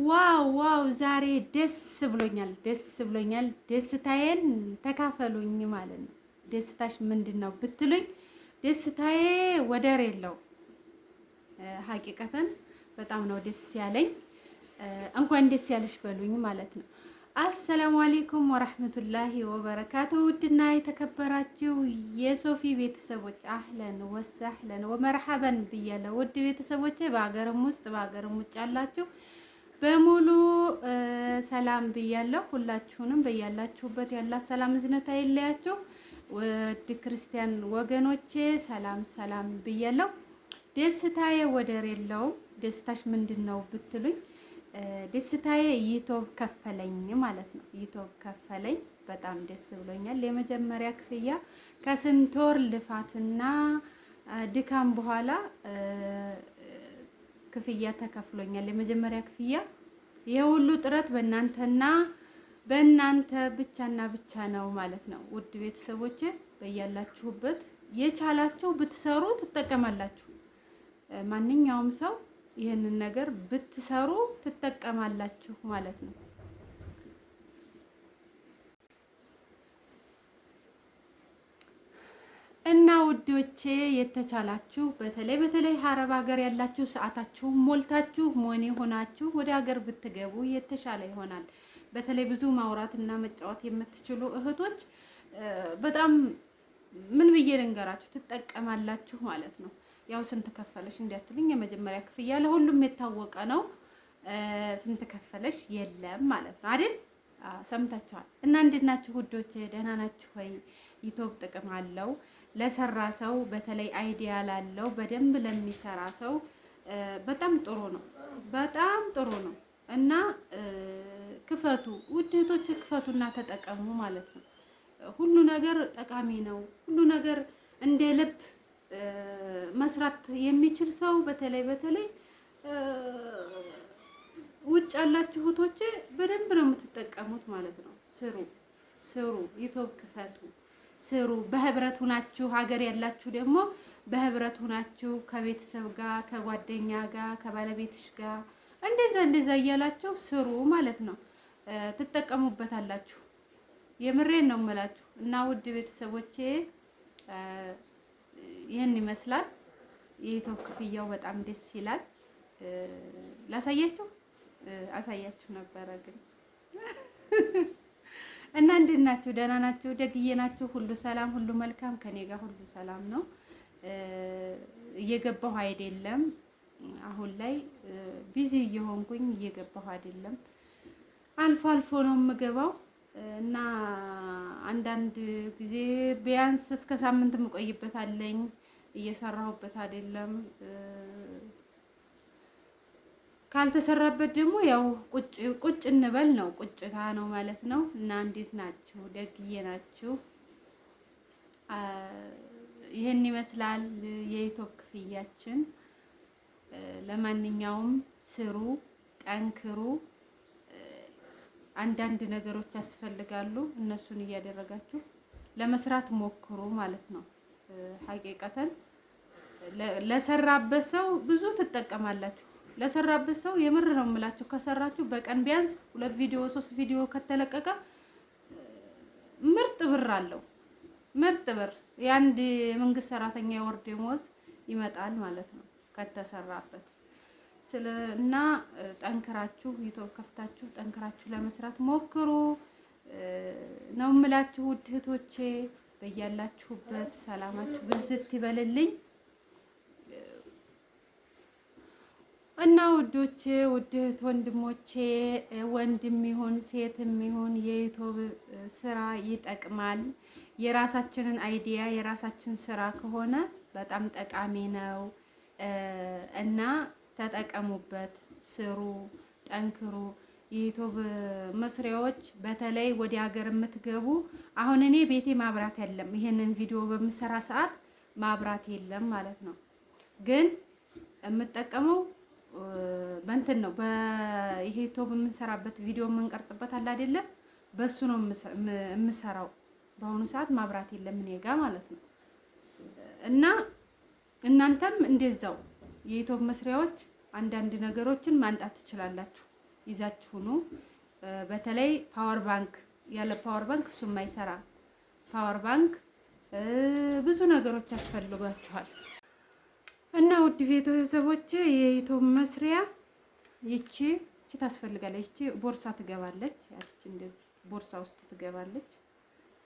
ዋው ዋው! ዛሬ ደስ ብሎኛል። ደስታዬን ተካፈሉኝ ማለት ነው። ደስታሽ ምንድን ነው ብትሉኝ፣ ደስታዬ ወደር የለው። ሀቂቀተን በጣም ነው ደስ ያለኝ። እንኳን ደስ ያለሽ በሉኝ ማለት ነው። አሰላሙ አሌይኩም ወረህመቱላሂ ወበረካቱ። ውድና የተከበራችሁ የሶፊ ቤተሰቦች አህለን ወሰህለን ወመርሐበን ብያለሁ። ውድ ቤተሰቦቼ በሀገርም ውስጥ በሀገርም ውጭ ያላችሁ በሙሉ ሰላም ብያለሁ። ሁላችሁንም በያላችሁበት ያላ ሰላም እዝነት አይለያችሁ። ውድ ክርስቲያን ወገኖቼ ሰላም ሰላም ብያለሁ። ደስታዬ ወደር የለውም። ደስታሽ ምንድን ነው ብትሉኝ፣ ደስታዬ ዩቲዩብ ከፈለኝ ማለት ነው። ዩቲዩብ ከፈለኝ፣ በጣም ደስ ብሎኛል። የመጀመሪያ ክፍያ ከስንት ወር ልፋትና ድካም በኋላ ክፍያ ተከፍሎኛል። የመጀመሪያ ክፍያ የሁሉ ጥረት በእናንተ ብቻና ብቻ ነው ማለት ነው። ውድ ቤተሰቦቼ በያላችሁበት የቻላችሁ ብትሰሩ ትጠቀማላችሁ። ማንኛውም ሰው ይህንን ነገር ብትሰሩ ትጠቀማላችሁ ማለት ነው። እና ውዶቼ የተቻላችሁ በተለይ ሀረብ ሀገር ያላችሁ ሰዓታችሁ ሞልታችሁ ሞኔ ሆናችሁ ወደ ሀገር ብትገቡ የተሻለ ይሆናል። በተለይ ብዙ ማውራት እና መጫወት የምትችሉ እህቶች በጣም ምን ብዬ ልንገራችሁ ትጠቀማላችሁ ማለት ነው። ያው ስንት ከፈለሽ እንዲያትሉኝ የመጀመሪያ ክፍያ ለሁሉም የታወቀ ነው። ስንት ከፈለሽ የለም ማለት ነው አይደል? ሰምታችኋል። እና እንዴት ናችሁ ውዶቼ? ደህና ናችሁ ወይ? ዩቲዩብ ጥቅም አለው ለሰራ ሰው፣ በተለይ አይዲያ ላለው በደንብ ለሚሰራ ሰው በጣም ጥሩ ነው። በጣም ጥሩ ነው። እና ክፈቱ ውድ እህቶች፣ ክፈቱና ተጠቀሙ ማለት ነው። ሁሉ ነገር ጠቃሚ ነው። ሁሉ ነገር እንደ ልብ መስራት የሚችል ሰው በተለይ ውጭ ያላችሁ እህቶቼ በደንብ ነው የምትጠቀሙት ማለት ነው። ስሩ፣ ዩቲዩብ ክፈቱ፣ ስሩ። በህብረት ሁናችሁ፣ ሀገር ያላችሁ ደግሞ በህብረት ሁናችሁ ከቤተሰብ ጋር፣ ከጓደኛ ጋር፣ ከባለቤትሽ ጋር እንደዛ እያላችሁ ስሩ ማለት ነው። ትጠቀሙበታላችሁ። የምሬን ነው የምላችሁ። እና ውድ ቤተሰቦቼ ይህን ይመስላል። የዩቲዩብ ክፍያው በጣም ደስ ይላል። አሳያችሁ ነበረ ግን እና እንዴት ናችሁ? ደህና ናችሁ? ደግዬ ናችሁ? ሁሉ ሰላም፣ ሁሉ መልካም። ከኔ ጋር ሁሉ ሰላም ነው። እየገባሁ አይደለም አሁን ላይ ቢዚ እየሆንኩኝ እየገባሁ አይደለም። አልፎ አልፎ ነው የምገባው እና አንዳንድ ጊዜ ቢያንስ እስከ ሳምንት የምቆይበት አለኝ። እየሰራሁበት አይደለም። ካልተሰራበት ደግሞ ያው ቁጭ እንበል ነው፣ ቁጭታ ነው ማለት ነው። እና እንዴት ናችሁ? ደግዬ ናችሁ? ይሄን ይመስላል የዩቲዩብ ክፍያችን። ለማንኛውም ስሩ፣ ጠንክሩ። አንዳንድ ነገሮች ያስፈልጋሉ። እነሱን እያደረጋችሁ ለመስራት ሞክሩ ማለት ነው። ሀቂቀተን ለሰራበት ሰው ብዙ ትጠቀማላችሁ። ለሰራበት ሰው የምር ነው የምላችሁ። ከሰራችሁ በቀን ቢያንስ 2 ቪዲዮ 3 ቪዲዮ ከተለቀቀ ምርጥ ብር አለው። ምርጥ ብር የአንድ መንግስት ሰራተኛ የወር ደመወዝ ይመጣል ማለት ነው ከተሰራበት። እና ጠንክራችሁ ዩቲዩብ ከፍታችሁ ጠንክራችሁ ለመስራት ሞክሩ ነው የምላችሁ ውድ እህቶቼ። በያላችሁበት ሰላማችሁ ብዝት ይበልልኝ። እና ውዶቼ፣ ውድ እህት ወንድሞቼ፣ ወንድም ይሁን ሴትም ይሁን የዩቲዩብ ስራ ይጠቅማል። የራሳችንን አይዲያ የራሳችን ስራ ከሆነ በጣም ጠቃሚ ነው እና ተጠቀሙበት፣ ስሩ፣ ጠንክሩ። የዩቲዩብ መስሪያዎች በተለይ ወደ ሀገር የምትገቡ፣ አሁን እኔ ቤቴ ማብራት የለም። ይሄንን ቪዲዮ በምሰራ ሰዓት ማብራት የለም ማለት ነው። ግን የምጠቀመው በእንትን ነው፣ በይሄ ዩቲዩብ የምንሰራበት ቪዲዮ የምንቀርጽበት አለ አይደለ? በሱ ነው የምሰራው። በአሁኑ ሰዓት ማብራት የለም እኔ ጋ ማለት ነው። እና እናንተም እንደዛው የዩቲዩብ መስሪያዎች አንዳንድ ነገሮችን ማንጣት ትችላላችሁ። ይዛችሁ ነው። በተለይ ፓወር ባንክ ያለ ፓወር ባንክ እሱም አይሰራም። ፓወር ባንክ ብዙ ነገሮች ያስፈልጓችኋል። እና ውድ ቤተሰቦቼ የዩቲዩብ መስሪያ ይቺ ታስፈልጋለች። ይቺ ቦርሳ ትገባለች። ያቺ እንደዚህ ቦርሳ ውስጥ ትገባለች።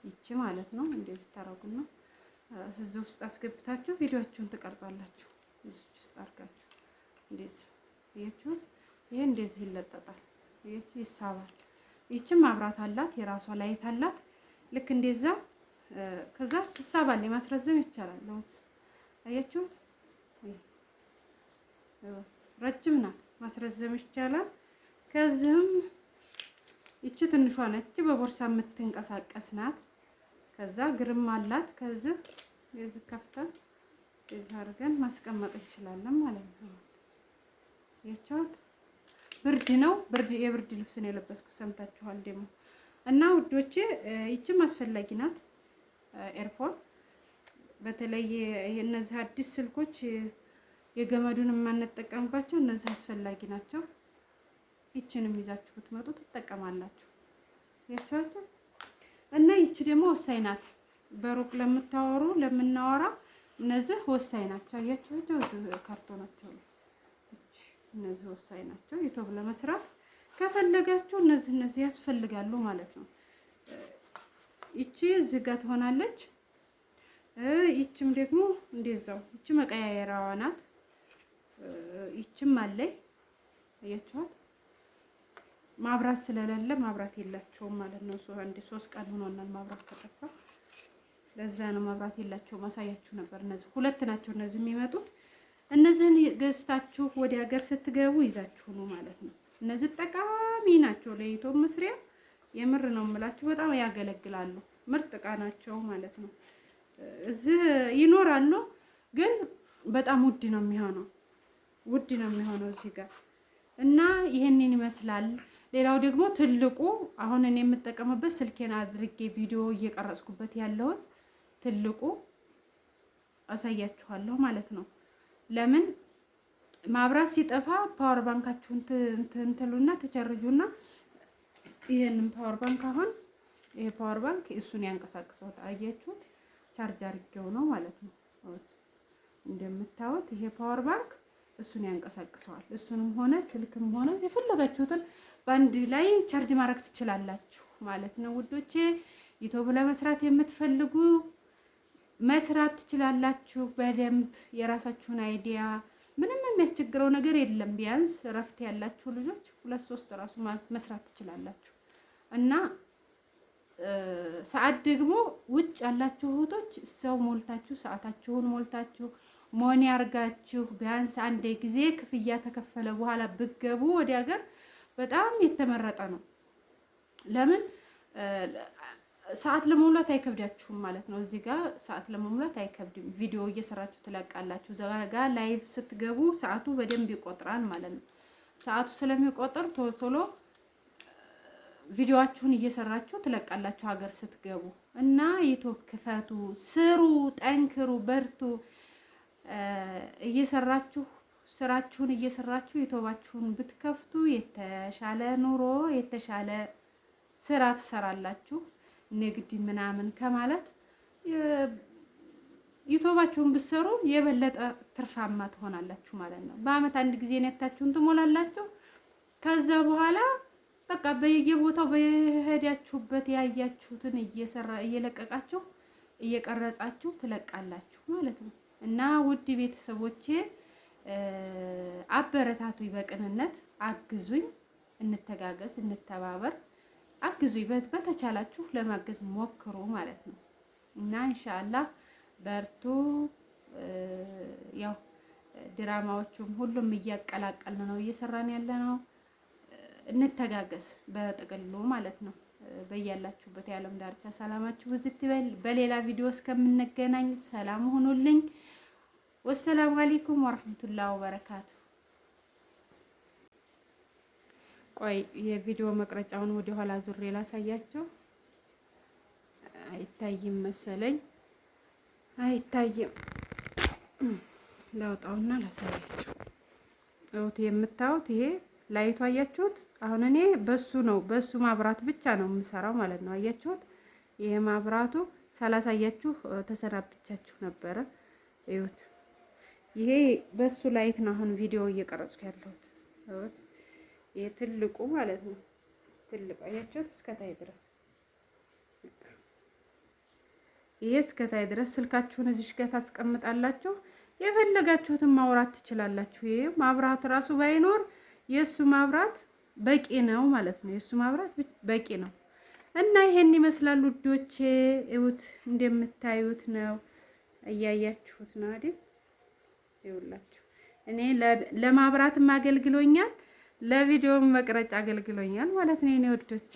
ይቺ ማለት ነው። እንደዚህ ታረጉና እዚህ ውስጥ አስገብታችሁ ቪዲዮአችሁን ትቀርጻላችሁ። እዚህ ውስጥ አድርጋችሁ እንደዚህ ይሄችሁ ይሄ እንደዚህ ይለጠጣል። ይሄችሁ ይሳባል። ይቺ ማብራት አላት፣ የራሷ ላይት አላት። ልክ እንደዛ ከዛ ትሳባለች። ማስረዘም ይቻላል። ለውት አያችሁት? ረጅም ናት፣ ማስረዘም ይቻላል። ከዚህም ይቺ ትንሿ ነች፣ በቦርሳ የምትንቀሳቀስ ናት። ከዛ ግርም አላት። ከዚህ የዚህ ከፍተን የዚህ አድርገን ማስቀመጥ እንችላለን ማለት ነው። ያቻት ብርድ ነው፣ የብርድ ልብስ ነው የለበስኩት። ሰምታችኋል ደግሞ እና ውዶቼ ይቺም አስፈላጊ ናት። ኤርፎን በተለይ እነዚህ አዲስ ስልኮች የገመዱን የማንጠቀምባቸው እነዚህ አስፈላጊ ናቸው። ይችንም ይዛችሁ ብትመጡ ትጠቀማላችሁ። ያቻችሁ እና ይቺ ደግሞ ወሳኝ ናት። በሩቅ ለምታወሩ ለምናወራ እነዚህ ወሳኝ ናቸው። አያችሁ ካርቶናቸው እነዚህ ወሳኝ ናቸው። ዩቲዩብ ለመስራት ከፈለጋችሁ እነዚህ ያስፈልጋሉ ማለት ነው። ይቺ እዚህ ጋር ትሆናለች። ይቺም ደግሞ እንደዛው ይቺ መቀያየራዋ ናት። ይቺም አለኝ። አያችኋት? ማብራት ስለሌለ ማብራት የላቸውም ማለት ነው። አንድ 3 ቀን ሆኖናል ማብራት ከጠፋ። ለዛ ነው ማብራት የላቸውም። ማሳያችሁ ነበር። እነዚህ 2 ናቸው እነዚህ የሚመጡት። እነዚህን ገዝታችሁ ወደ ሀገር ስትገቡ ይዛችሁ ነው ማለት ነው። እነዚህ ጠቃሚ ናቸው ለዩቲዩብ መስሪያ። የምር ነው የምላችሁ፣ በጣም ያገለግላሉ። ምርጥ እቃ ናቸው ማለት ነው። እዚህ ይኖራሉ፣ ግን በጣም ውድ ነው የሚሆነው እዚህ ጋር እና ይሄንን ይመስላል። ሌላው ደግሞ ትልቁ አሁን እኔ የምጠቀምበት ስልኬን አድርጌ ቪዲዮ እየቀረጽኩበት ያለሁት ትልቁ አሳያችኋለሁ ማለት ነው። ለምን ማብራት ሲጠፋ ፓወር ባንካችሁን እንትሉና ተቸርጁና ይሄንን ፓወር ባንክ አሁን ይሄ ፓወር ባንክ እሱን ያንቀሳቅሰዋል። አያችሁት? ቻርጅ አድርጌው ነው ማለት ነው። እንደምታዩት ይሄ ፓወር ባንክ እሱን ያንቀሳቅሰዋል። እሱንም ሆነ ስልክም ሆነ የፈለጋችሁትን በአንድ ላይ ቻርጅ ማድረግ ትችላላችሁ ማለት ነው ውዶቼ። ዩቲዩብ ለመስራት የምትፈልጉ መስራት ትችላላችሁ በደንብ የራሳችሁን አይዲያ። ምንም የሚያስቸግረው ነገር የለም። ቢያንስ እረፍት ያላችሁ ልጆች 2-3 ራሱ መስራት ትችላላችሁ። እና ሰዓት ደግሞ ውጭ ያላችሁ እህቶች ሰው ሞልታችሁ ሰዓታችሁን ሞልታችሁ ሞኒ አርጋችሁ ቢያንስ አንድ ጊዜ ክፍያ ተከፈለ በኋላ ብትገቡ ወደ ሀገር በጣም የተመረጠ ነው። ለምን ሰዓት ለመሙላት አይከብዳችሁም ማለት ነው። እዚህ ጋር ሰዓት ለመሙላት አይከብድም። ቪዲዮ እየሰራችሁ ትለቃላችሁ። እዛ ጋር ላይቭ ስትገቡ ሰዓቱ በደንብ ይቆጥራል ማለት ነው። ሰዓቱ ስለሚቆጥር ቶሎ ቶሎ ቪዲዮአችሁን እየሰራችሁ ትለቃላችሁ ሀገር ስትገቡ። እና ዩቲዩብ ክፈቱ፣ ስሩ፣ ጠንክሩ፣ በርቱ። እየሰራችሁ ስራችሁን እየሰራችሁ ዩቲዩባችሁን ብትከፍቱ የተሻለ ኑሮ የተሻለ ስራ ትሰራላችሁ። ንግድ ምናምን ከማለት ዩቲዩባችሁን ብትሰሩ የበለጠ ትርፋማ ትሆናላችሁ ማለት ነው። በአመት አንድ ጊዜ ነታችሁን ትሞላላችሁ። ከዛ በኋላ በቃ በየቦታው በሄዳችሁበት ያያችሁትን እየለቀቃችሁ እየቀረጻችሁ ትለቃላችሁ ማለት ነው። እና ውድ ቤተሰቦቼ አበረታቱኝ፣ በቅንነት አግዙኝ፣ እንተጋገዝ፣ እንተባበር። አግዙኝ፣ በተቻላችሁ ለማገዝ ሞክሩ ማለት ነው። እና ኢንሻአላህ በርቱ። ያው ድራማዎቹም ሁሉም እያቀላቀልን ነው እየሰራን ያለ ነው። እንተጋገዝ በጥቅሉ ማለት ነው። በያላችሁበት የዓለም ዳርቻ ሰላማችሁ ብዝት ይበል። በሌላ ቪዲዮ እስከምንገናኝ ሰላም ሁኑልኝ። ወሰላሙ አለይኩም ወራህመቱላሂ ወበረካቱ። ቆይ የቪዲዮ መቅረጫውን ወደ ኋላ ዙሬ ላሳያቸው። አይታይም መሰለኝ፣ አይታይም። ላውጣውና ላሳያቸው። እውት የምታዩት ይሄ ላይቱ አያችሁት? አሁን እኔ በሱ ማብራት ብቻ ነው የምሰራው ማለት ነው። አያችሁት? ይሄ ማብራቱ ሳላሳያችሁ ተሰናብቻችሁ ነበረ። እዩት። ይሄ በሱ ላይት ነው አሁን ቪዲዮ እየቀረጽኩ ያለሁት። እዩት። ይሄ ትልቁ ማለት ነው። ትልቁ አያችሁት? እስከታይ ድረስ ይሄ እስከታይ ድረስ ስልካችሁን እዚህ ጋር ታስቀምጣላችሁ። የፈለጋችሁትን ማውራት ትችላላችሁ። ይሄ ማብራት ራሱ ባይኖር የሱ ማብራት በቂ ነው ማለት ነው። የሱ ማብራት በቂ ነው እና ይሄን ይመስላል ውዶቼ። እዩት፣ እንደምታዩት ነው። እያያችሁት ነው አይደል? ይኸውላችሁ እኔ ለማብራትም አገልግሎኛል፣ ለቪዲዮም መቅረጫ አገልግሎኛል ማለት ነው የኔ ውዶች።